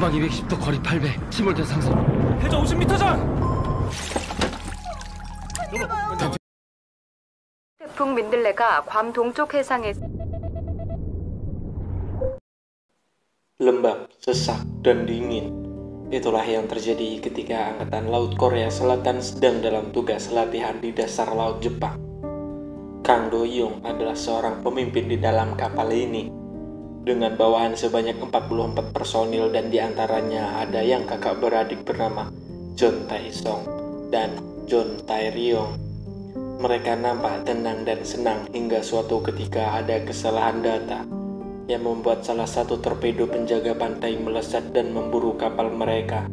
전방 210도 거리 800 침몰대 상승 해저 50m장. 태풍 민들레가 괌 동쪽 해상에 Lembab, sesak, dan dingin. Itulah yang terjadi ketika Angkatan Laut Korea Selatan sedang dalam tugas latihan di dasar laut Jepang. Kang Do-young adalah seorang pemimpin di dalam kapal ini, dengan bawahan sebanyak 44 personil dan diantaranya ada yang kakak beradik bernama John Tae-song dan John Tae-ryong. Mereka nampak tenang dan senang hingga suatu ketika ada kesalahan data yang membuat salah satu torpedo penjaga pantai melesat dan memburu kapal mereka.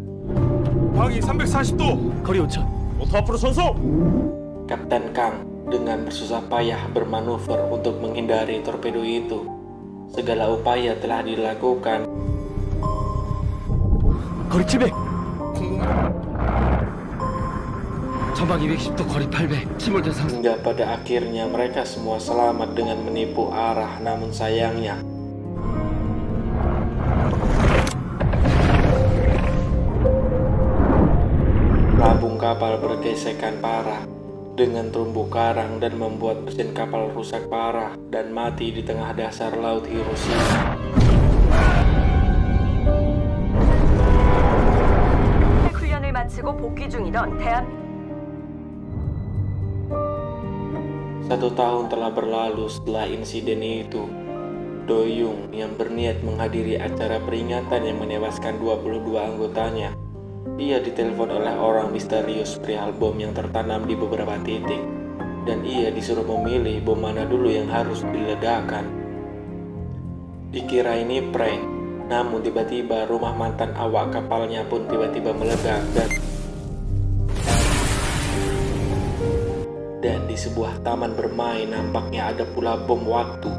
방위 340도. 거리 5천. 모터 앞으로 선소. Kapten Kang dengan bersusah payah bermanuver untuk menghindari torpedo itu. Segala upaya telah dilakukan. 거리 700 전방 210도 거리 800 침몰대 상승 Hingga pada akhirnya mereka semua selamat dengan menipu arah, namun sayangnya lambung kapal bergesekan parah dengan terumbu karang dan membuat mesin kapal rusak parah dan mati di tengah dasar laut Hiroshima. 훈련을 마치고 복귀 중이던 대한 1 tahun telah berlalu setelah insiden itu. Do-young yang berniat menghadiri acara peringatan yang menewaskan 22 anggotanya, ia ditelepon oleh orang misterius perihal bom yang tertanam di beberapa titik, dan ia disuruh memilih bom mana dulu yang harus diledakkan. Dikira ini prank, namun tiba-tiba rumah mantan awak kapalnya pun tiba-tiba meledak dan di sebuah taman bermain nampaknya ada pula bom waktu,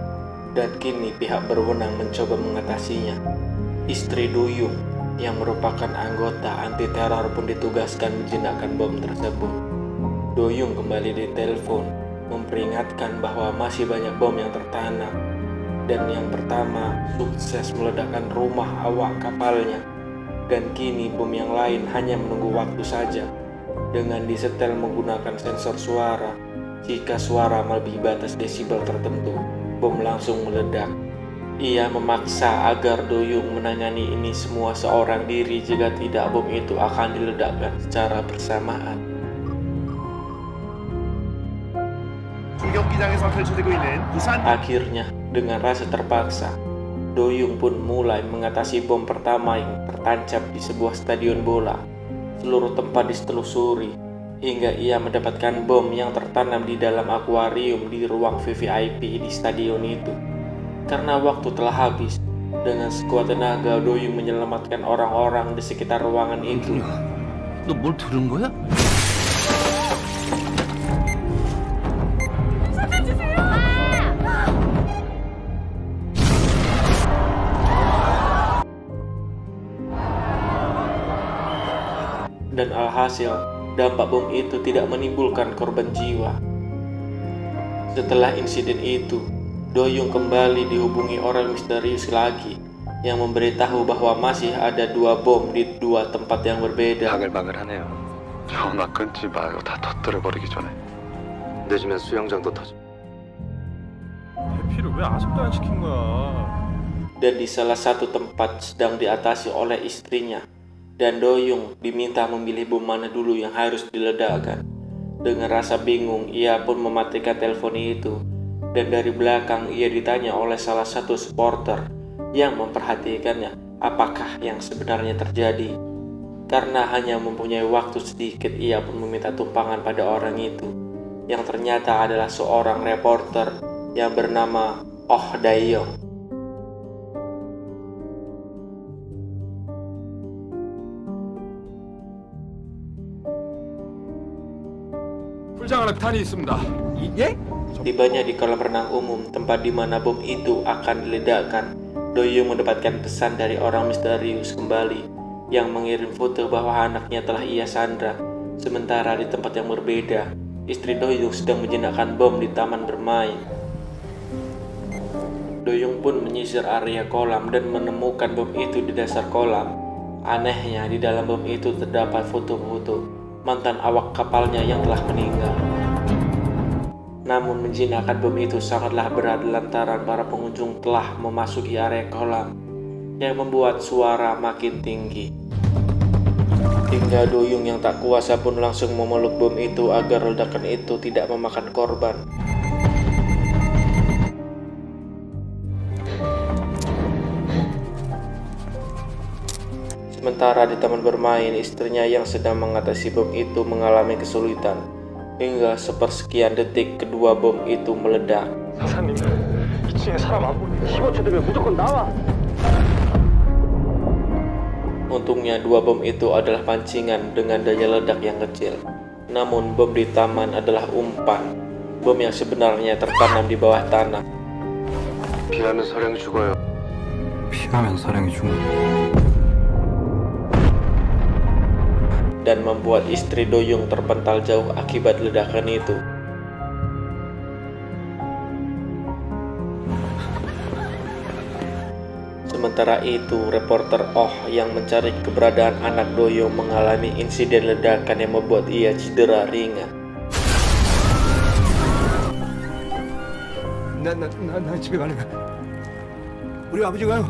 dan kini pihak berwenang mencoba mengatasinya. Istri Do-young yang merupakan anggota anti-teror pun ditugaskan menjinakkan bom tersebut. Do-young kembali ditelepon memperingatkan bahwa masih banyak bom yang tertanam, dan yang pertama sukses meledakkan rumah awak kapalnya, dan kini bom yang lain hanya menunggu waktu saja. Dengan disetel menggunakan sensor suara, jika suara melebihi batas desibel tertentu, bom langsung meledak. Ia memaksa agar Do-young menangani ini semua seorang diri, jika tidak bom itu akan diledakkan secara bersamaan. Akhirnya, dengan rasa terpaksa, Do-young pun mulai mengatasi bom pertama yang tertancap di sebuah stadion bola. Seluruh tempat ditelusuri hingga ia mendapatkan bom yang tertanam di dalam akuarium di ruang VVIP di stadion itu. Karena waktu telah habis, dengan sekuat tenaga Do-young menyelamatkan orang-orang di sekitar ruangan itu. 너 뭘 들은 거야? Dan alhasil, dampak bom itu tidak menimbulkan korban jiwa. Setelah insiden itu, Do-young kembali dihubungi orang misterius lagi yang memberitahu bahwa masih ada 2 bom di 2 tempat yang berbeda. 바글바글하네요. 전화 끊지 마요. 다 터뜨려버리기 전에. 늦으면 수영장도 터져. 대피를 왜 아직도 안 시킨 거야? Dan di salah satu tempat sedang diatasi oleh istrinya, dan Do-young diminta memilih bom mana dulu yang harus diledakkan. Dengan rasa bingung, ia pun mematikan telepon itu, dan dari belakang ia ditanya oleh salah satu supporter yang memperhatikannya apakah yang sebenarnya terjadi. Karena hanya mempunyai waktu sedikit, ia pun meminta tumpangan pada orang itu, yang ternyata adalah seorang reporter yang bernama Oh Dae-young. 풀장 안에 탄이 있습니다. 예? Tibanya di kolam renang umum, tempat di mana bom itu akan diledakkan, Do-young mendapatkan pesan dari orang misterius kembali yang mengirim foto bahwa anaknya telah ia sandra. Sementara di tempat yang berbeda, istri Do-young sedang menjinakkan bom di taman bermain. Do-young pun menyisir area kolam dan menemukan bom itu di dasar kolam. Anehnya, di dalam bom itu terdapat foto-foto mantan awak kapalnya yang telah meninggal. Namun menjinakkan, bom itu sangatlah berat lantaran para pengunjung telah memasuki area kolam yang membuat suara makin tinggi. Hingga Doyung yang tak kuasa pun langsung memeluk bom itu agar ledakan itu tidak memakan korban. Sementara di taman bermain, istrinya yang sedang mengatasi bom itu mengalami kesulitan. Hingga sepersekian detik kedua bom itu meledak. 사장님, 2층에 사람 안 보이네. 15초 되면 무조건 나와. Untungnya dua bom itu adalah pancingan dengan daya ledak yang kecil. Namun bom di taman adalah umpan. Bom yang sebenarnya tertanam di bawah tanah. 피하면 사령이 죽어요. 피하면 사령이 죽는. Dan membuat istri Doyung terpental jauh akibat ledakan itu. Sementara itu, reporter Oh yang mencari keberadaan anak Doyung mengalami insiden ledakan yang membuat ia cedera ringan. 나 집에 가는 거야. 우리 아버지 가요.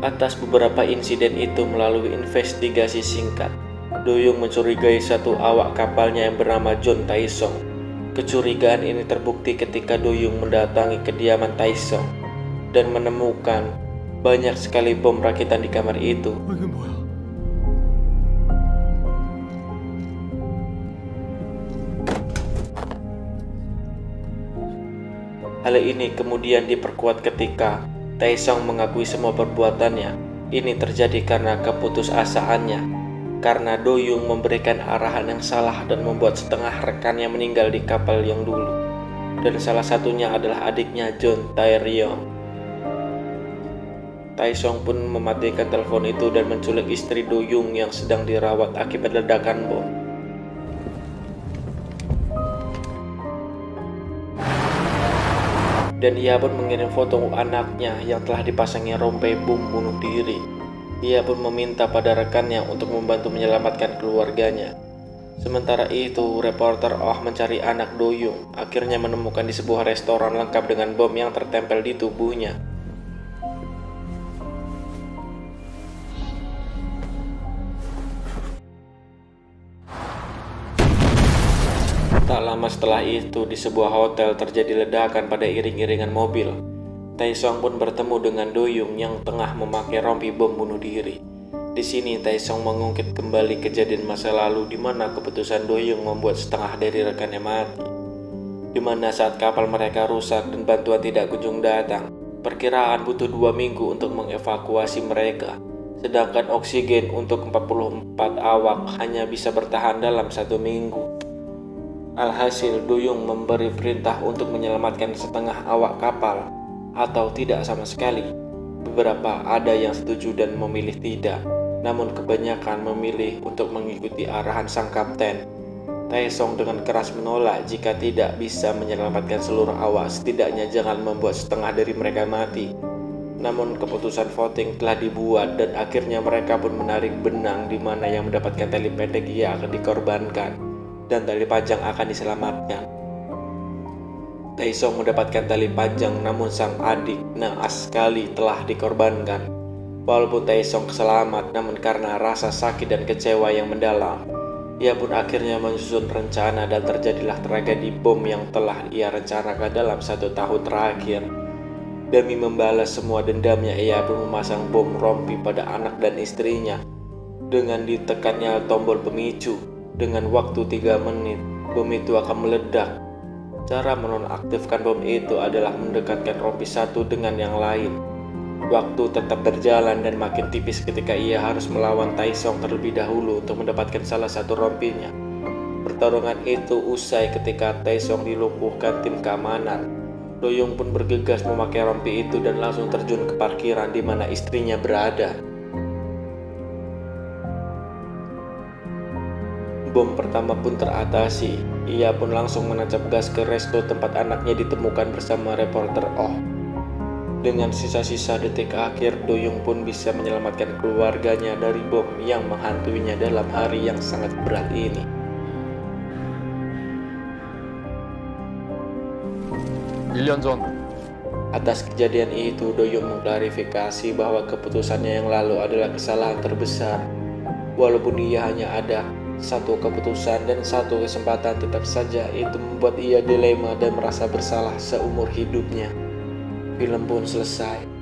Atas beberapa insiden itu, melalui investigasi singkat, Doyung mencurigai satu awak kapalnya yang bernama John Taesong. Kecurigaan ini terbukti ketika Doyung mendatangi kediaman Taesong dan menemukan banyak sekali bom rakitan di kamar itu. 이게 뭐야? Hal ini kemudian diperkuat ketika Taesong mengakui semua perbuatannya. Ini terjadi karena keputusasaannya. Karena Doyung memberikan arahan yang salah dan membuat setengah rekannya meninggal di kapal yang dulu. Dan salah satunya adalah adiknya John Tae-ryong. Taesong pun mematikan telepon itu dan menculik istri Doyung yang sedang dirawat akibat ledakan bom. Dan ia pun mengirim foto anaknya yang telah dipasangi rompi bom bunuh diri. Ia pun meminta pada rekannya untuk membantu menyelamatkan keluarganya. Sementara itu, reporter Oh mencari anak Doyung, akhirnya menemukan di sebuah restoran lengkap dengan bom yang tertempel di tubuhnya. Tak lama setelah itu, di sebuah hotel terjadi ledakan pada iring-iringan mobil. Taesong pun bertemu dengan Doyung yang tengah memakai rompi bom bunuh diri. Di sini Taesong mengungkit kembali kejadian masa lalu di mana keputusan Doyung membuat setengah dari rekannya mati. Di mana saat kapal mereka rusak dan bantuan tidak kunjung datang, perkiraan butuh 2 minggu untuk mengevakuasi mereka. Sedangkan oksigen untuk 44 awak hanya bisa bertahan dalam 1 minggu. Alhasil Doyung memberi perintah untuk menyelamatkan setengah awak kapal atau tidak sama sekali. Beberapa ada yang setuju dan memilih tidak, namun kebanyakan memilih untuk mengikuti arahan sang kapten. Taesong dengan keras menolak jika tidak bisa menyelamatkan seluruh awak, setidaknya jangan membuat setengah dari mereka mati. Namun keputusan voting telah dibuat dan akhirnya mereka pun menarik benang di mana yang mendapatkan tali pendek ia akan dikorbankan dan tali panjang akan diselamatkan. Taesong mendapatkan tali panjang, namun sang adik naas sekali telah dikorbankan. Walaupun Taesong selamat, namun karena rasa sakit dan kecewa yang mendalam, ia pun akhirnya menyusun rencana dan terjadilah tragedi bom yang telah ia rencanakan dalam 1 tahun terakhir. Demi membalas semua dendamnya, ia pun memasang bom rompi pada anak dan istrinya. Dengan ditekannya tombol pemicu, dengan waktu 3 menit, bom itu akan meledak. Cara menonaktifkan bom itu adalah mendekatkan rompi satu dengan yang lain. Waktu tetap berjalan dan makin tipis ketika ia harus melawan Taesong terlebih dahulu untuk mendapatkan salah satu rompinya. Pertarungan itu usai ketika Taesong dilumpuhkan tim keamanan. Doyung pun bergegas memakai rompi itu dan langsung terjun ke parkiran di mana istrinya berada. Bom pertama pun teratasi. Ia pun langsung menancap gas ke resto tempat anaknya ditemukan bersama reporter Oh. Dengan sisa-sisa detik akhir, Doyong pun bisa menyelamatkan keluarganya dari bom yang menghantuinya dalam hari yang sangat berat ini. Atas kejadian itu, Doyong mengklarifikasi bahwa keputusannya yang lalu adalah kesalahan terbesar. Walaupun ia hanya ada satu keputusan dan satu kesempatan, tetap saja itu membuat ia dilema dan merasa bersalah seumur hidupnya. Film pun selesai.